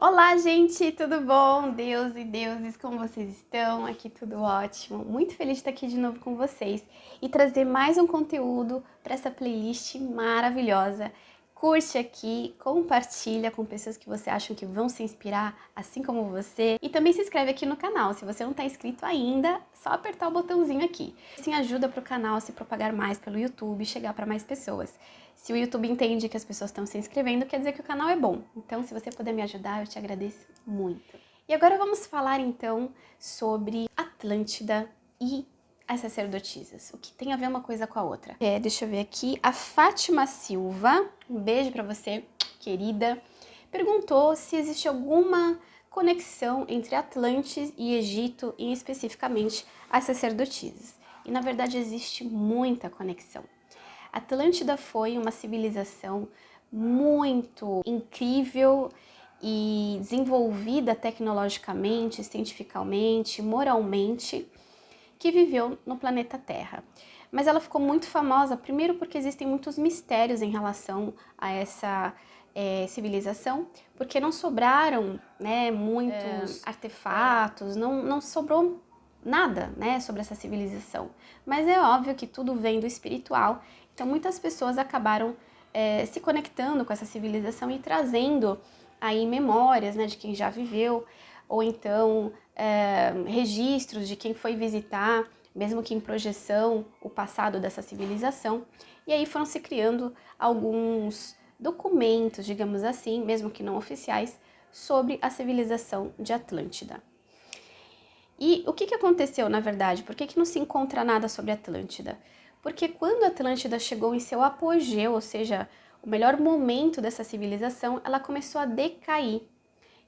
Olá, gente, tudo bom? Deus e deuses, como vocês estão? Aqui tudo ótimo. Muito feliz de estar aqui de novo com vocês e trazer mais um conteúdo para essa playlist maravilhosa. Curte aqui, compartilha com pessoas que você acha que vão se inspirar, assim como você. E também se inscreve aqui no canal. Se você não está inscrito ainda, só apertar o botãozinho aqui. Assim ajuda para o canal se propagar mais pelo YouTube e chegar para mais pessoas. Se o YouTube entende que as pessoas estão se inscrevendo, quer dizer que o canal é bom. Então, se você puder me ajudar, eu te agradeço muito. E agora vamos falar então sobre Atlântida e as sacerdotisas. O que tem a ver uma coisa com a outra. Deixa eu ver aqui. A Fátima Silva, um beijo pra você, querida, perguntou se existe alguma conexão entre Atlantes e Egito e especificamente as sacerdotisas. E na verdade existe muita conexão. Atlântida foi uma civilização muito incrível e desenvolvida tecnologicamente, cientificamente, moralmente, que viveu no planeta Terra. Mas ela ficou muito famosa, primeiro porque existem muitos mistérios em relação a essa civilização, porque não sobraram muitos artefatos, não sobrou nada sobre essa civilização. Mas é óbvio que tudo vem do espiritual, então muitas pessoas acabaram se conectando com essa civilização e trazendo aí memórias de quem já viveu, ou então registros de quem foi visitar, mesmo que em projeção, o passado dessa civilização. E aí foram se criando alguns documentos, digamos assim, mesmo que não oficiais, sobre a civilização de Atlântida. E o que aconteceu, na verdade? Por que não se encontra nada sobre Atlântida? Porque quando Atlântida chegou em seu apogeu, ou seja, o melhor momento dessa civilização, ela começou a decair.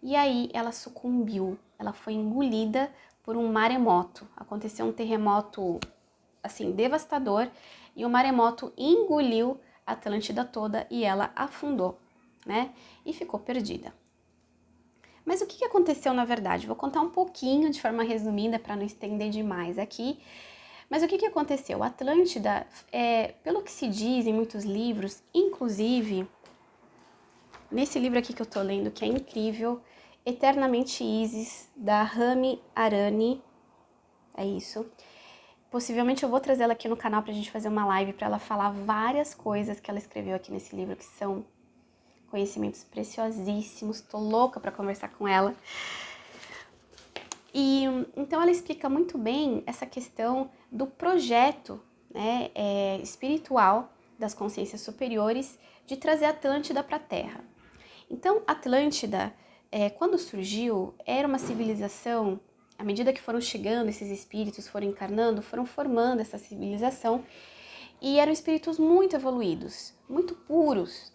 E aí ela sucumbiu, ela foi engolida por um maremoto. Aconteceu um terremoto, assim, devastador, e o maremoto engoliu a Atlântida toda e ela afundou, E ficou perdida. Mas o que aconteceu na verdade? Vou contar um pouquinho de forma resumida para não estender demais aqui. Mas o que aconteceu? A Atlântida, pelo que se diz em muitos livros, inclusive nesse livro aqui que eu tô lendo, que é incrível, Eternamente Isis, da Rami Arani, é isso. Possivelmente eu vou trazer ela aqui no canal pra gente fazer uma live pra ela falar várias coisas que ela escreveu aqui nesse livro, que são conhecimentos preciosíssimos, tô louca pra conversar com ela. E então ela explica muito bem essa questão do projeto espiritual das consciências superiores de trazer a Atlântida para a Terra. Então, Atlântida, quando surgiu, era uma civilização, à medida que foram chegando esses espíritos, foram encarnando, foram formando essa civilização, e eram espíritos muito evoluídos, muito puros.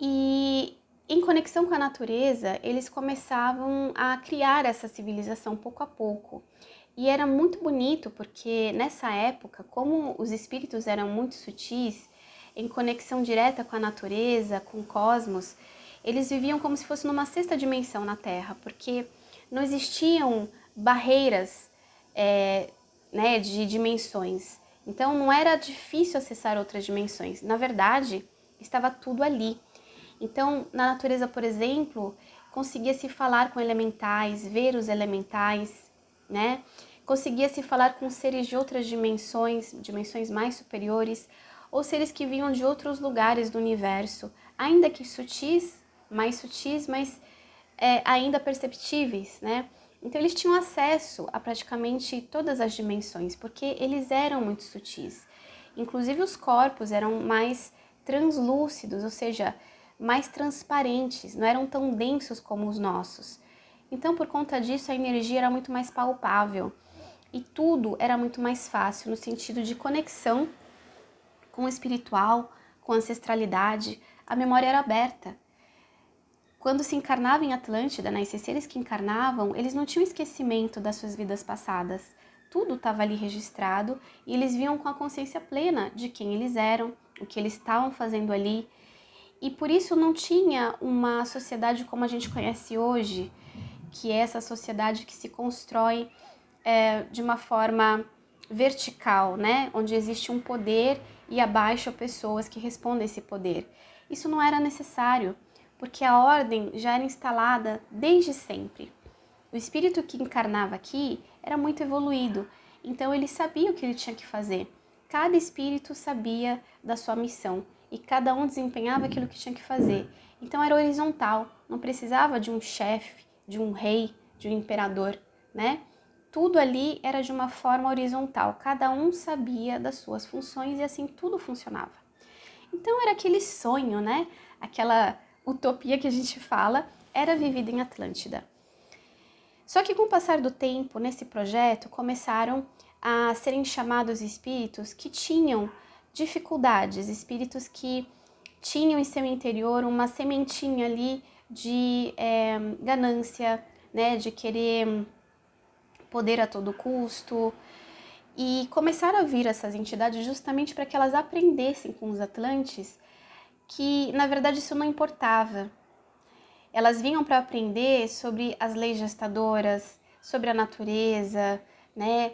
E em conexão com a natureza, eles começavam a criar essa civilização pouco a pouco. E era muito bonito porque nessa época, como os espíritos eram muito sutis, em conexão direta com a natureza, com o cosmos, eles viviam como se fosse numa sexta dimensão na Terra, porque não existiam barreiras de dimensões. Então não era difícil acessar outras dimensões. Na verdade, estava tudo ali. Então, na natureza, por exemplo, conseguia-se falar com elementais, ver os elementais, Conseguia-se falar com seres de outras dimensões, dimensões mais superiores, ou seres que vinham de outros lugares do universo, ainda que sutis, mas ainda perceptíveis, Então eles tinham acesso a praticamente todas as dimensões, porque eles eram muito sutis. Inclusive os corpos eram mais translúcidos, ou seja, mais transparentes, não eram tão densos como os nossos. Então, por conta disso, a energia era muito mais palpável e tudo era muito mais fácil no sentido de conexão com o espiritual, com a ancestralidade. A memória era aberta. Quando se encarnava em Atlântida, esses seres que encarnavam, eles não tinham esquecimento das suas vidas passadas. Tudo estava ali registrado e eles viam com a consciência plena de quem eles eram, o que eles estavam fazendo ali. E por isso não tinha uma sociedade como a gente conhece hoje, que é essa sociedade que se constrói de uma forma vertical, onde existe um poder e abaixo pessoas que respondem a esse poder. Isso não era necessário, porque a ordem já era instalada desde sempre. O espírito que encarnava aqui era muito evoluído, então ele sabia o que ele tinha que fazer. Cada espírito sabia da sua missão e cada um desempenhava aquilo que tinha que fazer. Então era horizontal, não precisava de um chefe, de um rei, de um imperador, né? Tudo ali era de uma forma horizontal, cada um sabia das suas funções e assim tudo funcionava. Então era aquele sonho, né? Aquela utopia que a gente fala, era vivida em Atlântida. Só que com o passar do tempo, nesse projeto, começaram a serem chamados espíritos que tinham dificuldades, espíritos que tinham em seu interior uma sementinha ali de ganância, né, de querer poder a todo custo. E começaram a vir essas entidades justamente para que elas aprendessem com os Atlantes que, na verdade, isso não importava. Elas vinham para aprender sobre as leis gestadoras, sobre a natureza, né?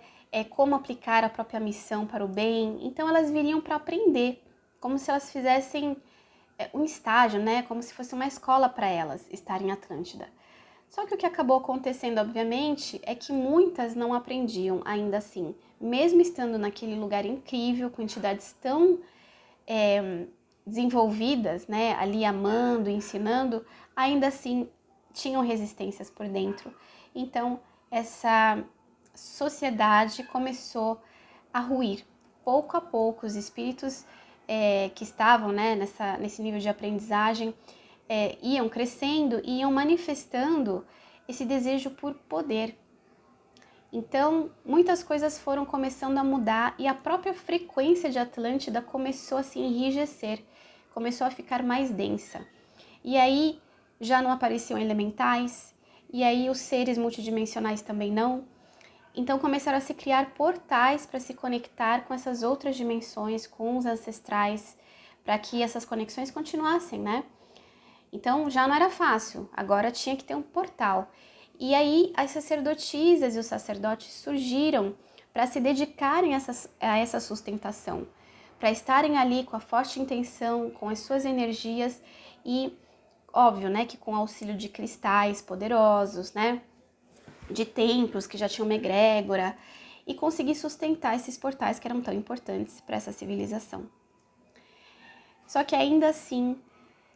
Como aplicar a própria missão para o bem. Então elas viriam para aprender, como se elas fizessem um estágio, né? Como se fosse uma escola para elas estarem em Atlântida. Só que o que acabou acontecendo, obviamente, é que muitas não aprendiam ainda assim. Mesmo estando naquele lugar incrível, com entidades tão desenvolvidas, né, ali amando, ensinando, ainda assim tinham resistências por dentro. Então, essa sociedade começou a ruir. Pouco a pouco, os espíritos que estavam, né, nesse nível de aprendizagem iam crescendo e iam manifestando esse desejo por poder. Então, muitas coisas foram começando a mudar e a própria frequência de Atlântida começou a se enrijecer, começou a ficar mais densa. E aí já não apareciam elementais, e aí os seres multidimensionais também não. Então começaram a se criar portais para se conectar com essas outras dimensões, com os ancestrais, para que essas conexões continuassem, né? Então já não era fácil, agora tinha que ter um portal. E aí as sacerdotisas e os sacerdotes surgiram para se dedicarem a essa sustentação, para estarem ali com a forte intenção, com as suas energias e, óbvio, né, que com o auxílio de cristais poderosos, né, de templos que já tinham uma egrégora, e conseguir sustentar esses portais que eram tão importantes para essa civilização. Só que ainda assim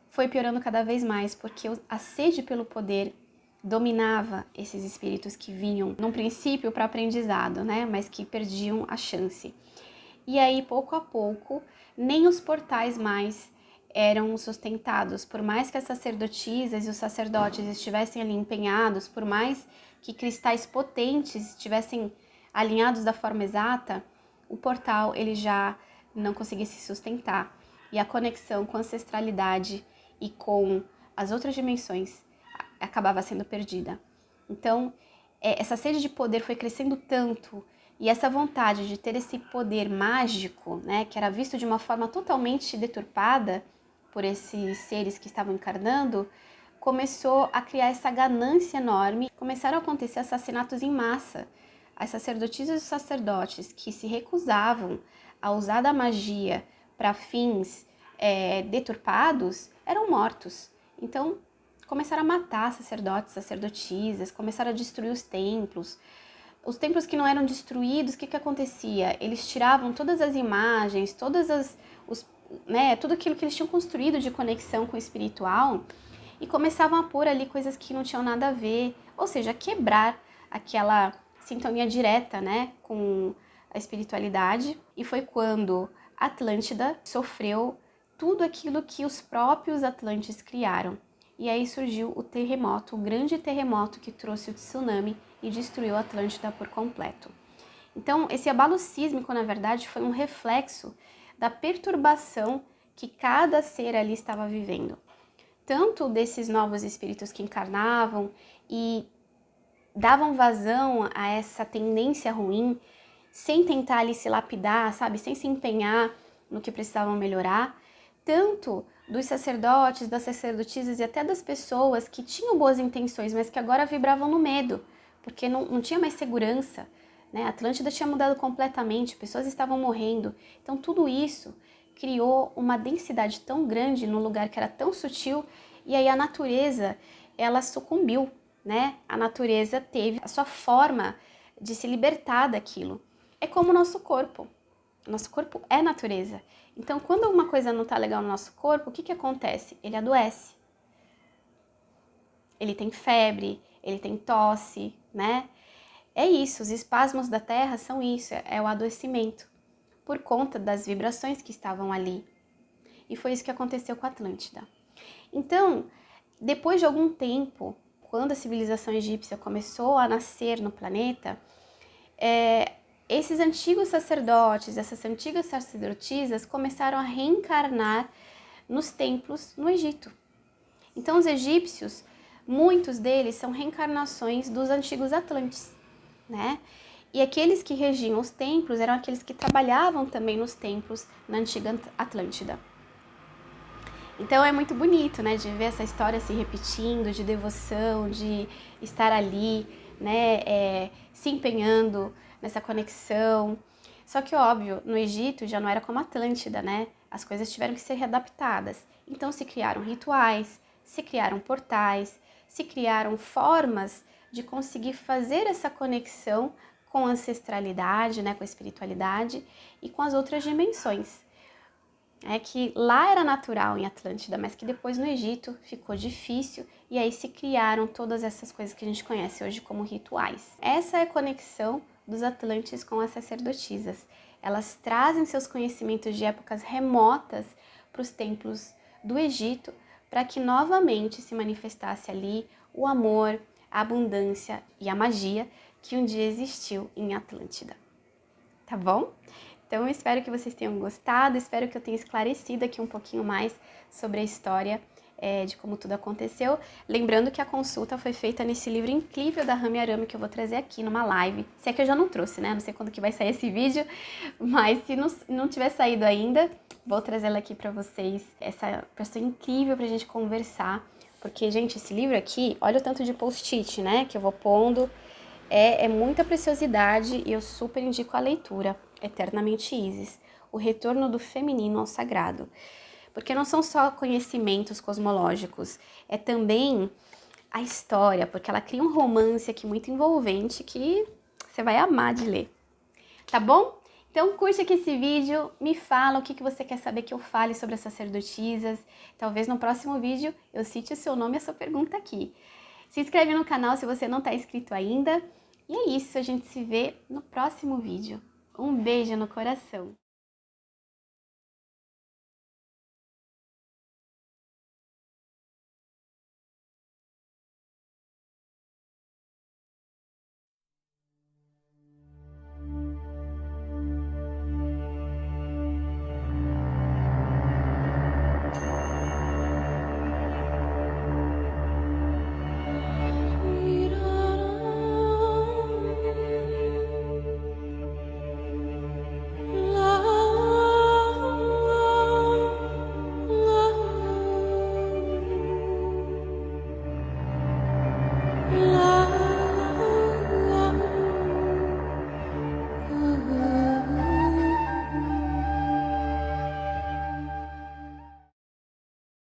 foi piorando cada vez mais, porque a sede pelo poder dominava esses espíritos que vinham, num princípio, para aprendizado, né? Mas que perdiam a chance. E aí, pouco a pouco, nem os portais mais eram sustentados. Por mais que as sacerdotisas e os sacerdotes estivessem ali empenhados, por mais que cristais potentes estivessem alinhados da forma exata, o portal ele já não conseguia se sustentar. E a conexão com a ancestralidade e com as outras dimensões acabava sendo perdida. Então, essa sede de poder foi crescendo tanto e essa vontade de ter esse poder mágico, né, que era visto de uma forma totalmente deturpada por esses seres que estavam encarnando, começou a criar essa ganância enorme. Começaram a acontecer assassinatos em massa. As sacerdotisas e os sacerdotes que se recusavam a usar da magia para fins deturpados eram mortos. Então, começaram a matar sacerdotes, sacerdotisas, começaram a destruir os templos. Os templos que não eram destruídos, o que acontecia? Eles tiravam todas as imagens, tudo aquilo que eles tinham construído de conexão com o espiritual e começavam a pôr ali coisas que não tinham nada a ver, ou seja, quebrar aquela sintonia direta, né, com a espiritualidade. E foi quando Atlântida sofreu tudo aquilo que os próprios Atlantes criaram. E aí surgiu o terremoto, o grande terremoto que trouxe o tsunami e destruiu a Atlântida por completo. Então, esse abalo sísmico, na verdade, foi um reflexo da perturbação que cada ser ali estava vivendo. Tanto desses novos espíritos que encarnavam e davam vazão a essa tendência ruim, sem tentar ali se lapidar, sabe? Sem se empenhar no que precisavam melhorar, tanto dos sacerdotes, das sacerdotisas e até das pessoas que tinham boas intenções, mas que agora vibravam no medo, porque não tinha mais segurança, né? A Atlântida tinha mudado completamente, pessoas estavam morrendo. Então tudo isso criou uma densidade tão grande num lugar que era tão sutil E aí a natureza, ela sucumbiu, né? A natureza teve a sua forma de se libertar daquilo. É como o nosso corpo. O nosso corpo é natureza. Então, quando alguma coisa não tá legal no nosso corpo, o que que acontece? Ele adoece. Ele tem febre, ele tem tosse, né? É isso, os espasmos da Terra são isso, é o adoecimento, por conta das vibrações que estavam ali. E foi isso que aconteceu com a Atlântida. Então, depois de algum tempo, quando a civilização egípcia começou a nascer no planeta, esses antigos sacerdotes, essas antigas sacerdotisas começaram a reencarnar nos templos no Egito. Então, os egípcios, muitos deles são reencarnações dos antigos Atlantes, né? E aqueles que regiam os templos eram aqueles que trabalhavam também nos templos na antiga Atlântida. Então é muito bonito, né, de ver essa história se repetindo, de devoção, de estar ali, né, se empenhando nessa conexão. Só que, óbvio, no Egito já não era como a Atlântida, né? As coisas tiveram que ser readaptadas. Então se criaram rituais, se criaram portais, se criaram formas de conseguir fazer essa conexão com a ancestralidade, né, com a espiritualidade e com as outras dimensões. É que lá era natural em Atlântida, mas que depois no Egito ficou difícil e aí se criaram todas essas coisas que a gente conhece hoje como rituais. Essa é a conexão dos Atlantes com as sacerdotisas. Elas trazem seus conhecimentos de épocas remotas para os templos do Egito para que novamente se manifestasse ali o amor, a abundância e a magia que um dia existiu em Atlântida. Tá bom? Então eu espero que vocês tenham gostado, espero que eu tenha esclarecido aqui um pouquinho mais sobre a história de como tudo aconteceu. Lembrando que a consulta foi feita nesse livro incrível da Rami Arami que eu vou trazer aqui numa live. Se é que eu já não trouxe, né? Não sei quando que vai sair esse vídeo, mas se não tiver saído ainda, vou trazê-la aqui pra vocês. Essa pessoa incrível pra gente conversar. Porque, gente, esse livro aqui, olha o tanto de post-it, né? Que eu vou pondo. É muita preciosidade e eu super indico a leitura. Eternamente Isis, o retorno do feminino ao sagrado. Porque não são só conhecimentos cosmológicos, é também a história, porque ela cria um romance aqui muito envolvente que você vai amar de ler. Tá bom? Então curte aqui esse vídeo, me fala o que você quer saber que eu fale sobre as sacerdotisas. Talvez no próximo vídeo eu cite o seu nome e a sua pergunta aqui. Se inscreve no canal se você não está inscrito ainda. E é isso, a gente se vê no próximo vídeo. Um beijo no coração!